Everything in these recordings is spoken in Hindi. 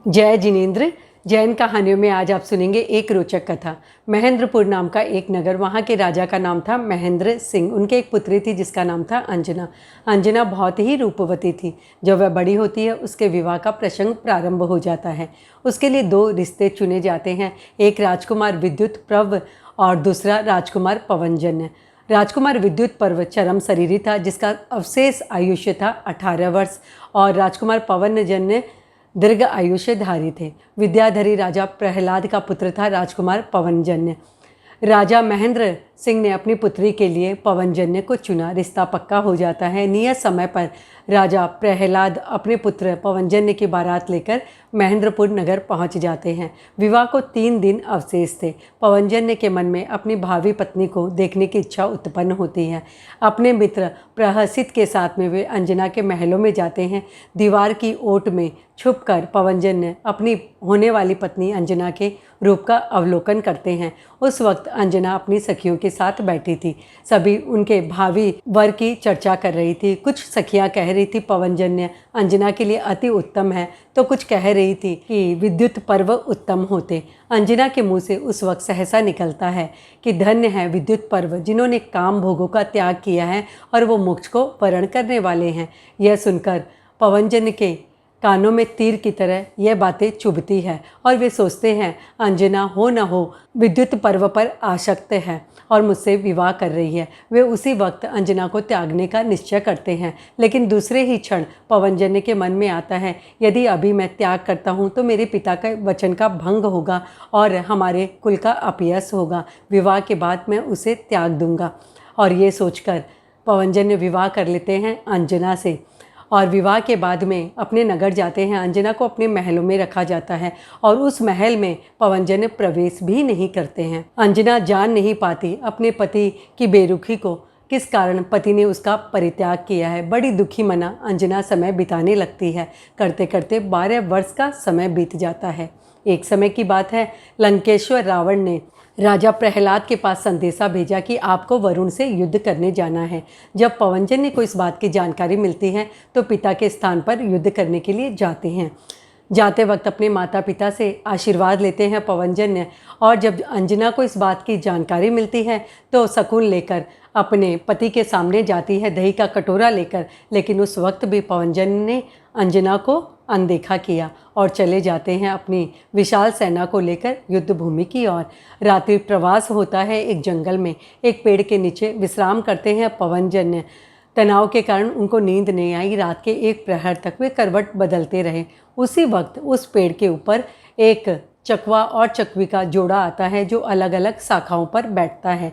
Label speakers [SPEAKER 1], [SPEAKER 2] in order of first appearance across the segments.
[SPEAKER 1] जय जिनेंद्र। जैन कहानियों में आज आप सुनेंगे एक रोचक कथा। महेंद्रपुर नाम का एक नगर, वहाँ के राजा का नाम था महेंद्र सिंह। उनके एक पुत्री थी जिसका नाम था अंजना। अंजना बहुत ही रूपवती थी। जब वह बड़ी होती है उसके विवाह का प्रसंग प्रारंभ हो जाता है। उसके लिए दो रिश्ते चुने जाते हैं, एक राजकुमार विद्युत पर्व और दूसरा राजकुमार पवनजन्य। राजकुमार विद्युत पर्व चरम शरीरी था जिसका अवशेष आयुष्य था 18 वर्ष, और राजकुमार पवनजन्य दीर्घ आयुष्यधारी थे। विद्याधरी राजा प्रहलाद का पुत्र था राजकुमार पवनजन्य। राजा महेंद्र सिंह ने अपनी पुत्री के लिए पवनजन्य को चुना। रिश्ता पक्का हो जाता है। नियत समय पर राजा प्रहलाद अपने पुत्र पवनजन्य की बारात लेकर महेंद्रपुर नगर पहुंच जाते हैं। विवाह को 3 दिन अवशेष थे। पवनजन्य के मन में अपनी भावी पत्नी को देखने की इच्छा उत्पन्न होती है। अपने मित्र प्रहसित के साथ में वे अंजना के महलों में जाते हैं। दीवार की ओट में छुपकर पवनजन्य अपनी होने वाली पत्नी अंजना के रूप का अवलोकन करते हैं। उस वक्त अंजना अपनी सखियों के साथ बैठी थी। सभी उनके भावी वर की चर्चा कर रही थी। कुछ सखियां कह रही थी पवनजन्य अंजना के लिए अति उत्तम है, तो कुछ कह रही थी कि विद्युत पर्व उत्तम होते। अंजना के मुंह से उस वक्त सहसा निकलता है कि धन्य है विद्युत पर्व जिन्होंने काम भोगों का त्याग किया है और वो मोक्ष को वरण करने वाले हैं। यह सुनकर पवनजन्य के कानों में तीर की तरह यह बातें चुभती है और वे सोचते हैं अंजना हो न हो विद्युत पर्व पर आसक्त है और मुझसे विवाह कर रही है। वे उसी वक्त अंजना को त्यागने का निश्चय करते हैं, लेकिन दूसरे ही क्षण पवनजन्य के मन में आता है यदि अभी मैं त्याग करता हूँ तो मेरे पिता के वचन का भंग होगा और हमारे कुल का अपयश होगा। विवाह के बाद मैं उसे त्याग दूंगा। और ये सोचकर पवनजन्य विवाह कर लेते हैं अंजना से और विवाह के बाद में अपने नगर जाते हैं। अंजना को अपने महलों में रखा जाता है और उस महल में पवनजन्य प्रवेश भी नहीं करते हैं। अंजना जान नहीं पाती अपने पति की बेरुखी को, किस कारण पति ने उसका परित्याग किया है। बड़ी दुखी मना अंजना समय बिताने लगती है। करते करते 12 वर्ष का समय बीत जाता है। एक समय की बात है, लंकेश्वर रावण ने राजा प्रहलाद के पास संदेशा भेजा कि आपको वरुण से युद्ध करने जाना है। जब पवनजन्य को इस बात की जानकारी मिलती है तो पिता के स्थान पर युद्ध करने के लिए जाते हैं। जाते वक्त अपने माता पिता से आशीर्वाद लेते हैं पवनजन्य, और जब अंजना को इस बात की जानकारी मिलती है तो शकुन लेकर अपने पति के सामने जाती है, दही का कटोरा लेकर। लेकिन उस वक्त भी पवनजन्य ने अंजना को अनदेखा किया और चले जाते हैं अपनी विशाल सेना को लेकर युद्ध भूमि की ओर। रात्रि प्रवास होता है एक जंगल में। एक पेड़ के नीचे विश्राम करते हैं पवनजन्य। तनाव के कारण उनको नींद नहीं आई। रात के 1 प्रहर तक वे करवट बदलते रहे। उसी वक्त उस पेड़ के ऊपर एक चकवा और चकवी का जोड़ा आता है जो अलग अलग शाखाओं पर बैठता है।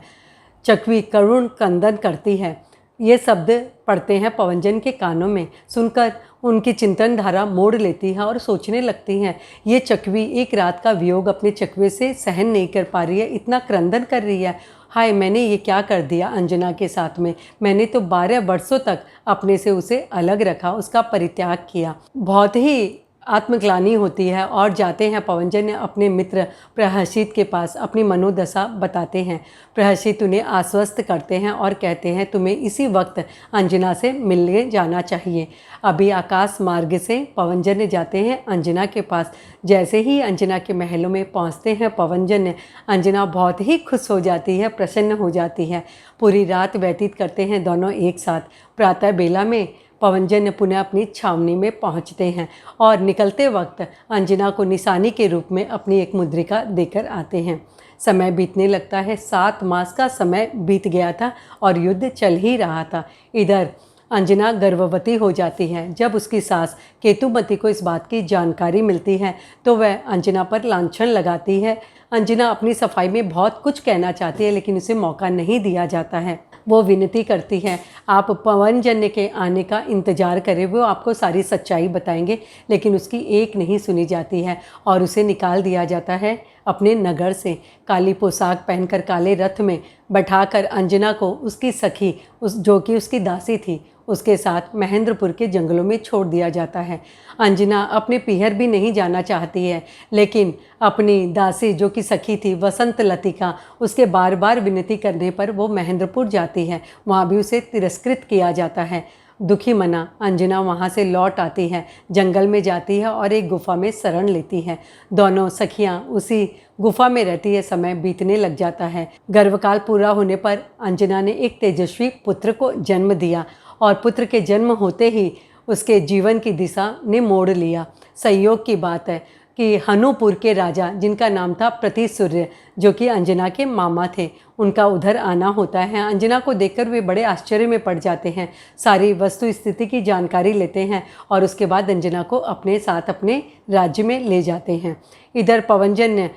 [SPEAKER 1] चकवी करुण क्रंदन करती है। ये शब्द पढ़ते हैं पवनजन्य के कानों में। सुनकर उनकी चिंतन धारा मोड़ लेती है और सोचने लगती हैं ये चकवी एक रात का वियोग अपने चकवे से सहन नहीं कर पा रही है, इतना क्रंदन कर रही है। हाय, मैंने ये क्या कर दिया अंजना के साथ में। मैंने तो 12 वर्षों तक अपने से उसे अलग रखा, उसका परित्याग किया। बहुत ही आत्मग्लानि होती है और जाते हैं पवनजन्य अपने मित्र प्रहसित के पास, अपनी मनोदशा बताते हैं। प्रहसित उन्हें आश्वस्त करते हैं और कहते हैं तुम्हें इसी वक्त अंजना से मिलने जाना चाहिए। अभी आकाश मार्ग से पवनजन्य जाते हैं अंजना के पास। जैसे ही अंजना के महलों में पहुंचते हैं पवनजन्य, अंजना बहुत ही खुश हो जाती है, प्रसन्न हो जाती है। पूरी रात व्यतीत करते हैं दोनों एक साथ। प्रातः बेला में पवनजन्य पुनः अपनी छावनी में पहुंचते हैं और निकलते वक्त अंजना को निशानी के रूप में अपनी एक मुद्रिका देकर आते हैं। समय बीतने लगता है। 7 मास का समय बीत गया था और युद्ध चल ही रहा था। इधर अंजना गर्भवती हो जाती है। जब उसकी सास केतुमती को इस बात की जानकारी मिलती है तो वह अंजना पर लांछन लगाती है। अंजना अपनी सफाई में बहुत कुछ कहना चाहती है लेकिन उसे मौका नहीं दिया जाता है। वो विनती करती है आप पवनजन्य के आने का इंतजार करें, वो आपको सारी सच्चाई बताएंगे। लेकिन उसकी एक नहीं सुनी जाती है और उसे निकाल दिया जाता है अपने नगर से। काली पोशाक पहनकर काले रथ में बैठाकर अंजना को उसकी सखी जो कि उसकी दासी थी उसके साथ महेंद्रपुर के जंगलों में छोड़ दिया जाता है। अंजना अपने पीहर भी नहीं जाना चाहती है, लेकिन अपनी दासी जो कि सखी थी वसंत लतिका, उसके बार बार विनती करने पर वो महेंद्रपुर जाती है। वहाँ भी उसे तिरस्कृत किया जाता है। दुखी मना अंजना वहाँ से लौट आती है, जंगल में जाती है और एक गुफा में शरण लेती है। दोनों सखियाँ उसी गुफा में रहती है। समय बीतने लग जाता है। गर्भकाल पूरा होने पर अंजना ने एक तेजस्वी पुत्र को जन्म दिया और पुत्र के जन्म होते ही उसके जीवन की दिशा ने मोड़ लिया। संयोग की बात है कि हनुपुर के राजा, जिनका नाम था प्रतिसूर्य, जो कि अंजना के मामा थे, उनका उधर आना होता है। अंजना को देखकर वे बड़े आश्चर्य में पड़ जाते हैं, सारी वस्तु स्थिति की जानकारी लेते हैं और उसके बाद अंजना को अपने साथ अपने राज्य में ले जाते हैं। इधर पवनजन्य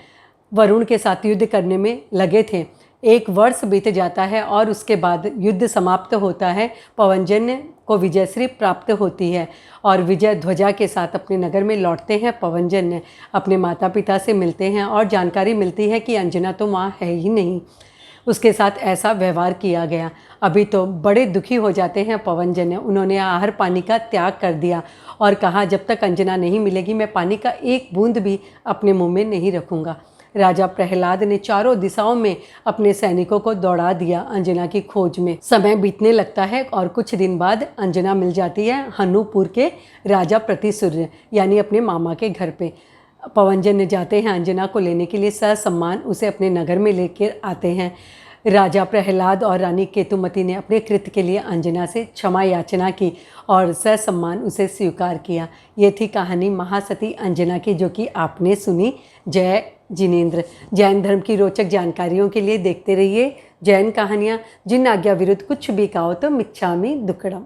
[SPEAKER 1] वरुण के साथ युद्ध करने में लगे थे। 1 वर्ष बीत जाता है और उसके बाद युद्ध समाप्त होता है। पवनजन्य को विजयश्री प्राप्त होती है और विजय ध्वजा के साथ अपने नगर में लौटते हैं। पवनजन्य अपने माता पिता से मिलते हैं और जानकारी मिलती है कि अंजना तो वहाँ है ही नहीं, उसके साथ ऐसा व्यवहार किया गया। अभी तो बड़े दुखी हो जाते हैं पवनजन्य। उन्होंने आहार पानी का त्याग कर दिया और कहा, जब तक अंजना नहीं मिलेगी मैं पानी का एक बूंद भी अपने मुंह में नहीं रखूँगा। राजा प्रहलाद ने चारों दिशाओं में अपने सैनिकों को दौड़ा दिया अंजना की खोज में। समय बीतने लगता है और कुछ दिन बाद अंजना मिल जाती है हनुपुर के राजा प्रतिसूर्य यानी अपने मामा के घर पे। पवनजन्य जाते हैं अंजना को लेने के लिए, ससम्मान उसे अपने नगर में लेकर आते हैं। राजा प्रहलाद और रानी केतुमती ने अपने कृत्य के लिए अंजना से क्षमा याचना की और ससम्मान उसे स्वीकार किया। ये थी कहानी महासती अंजना की, जो कि आपने सुनी। जय जिनेंद्र। जैन धर्म की रोचक जानकारियों के लिए देखते रहिए जैन कहानियाँ। जिन आज्ञा विरुद्ध कुछ भी कहो तो मिच्छामि दुक्कडम।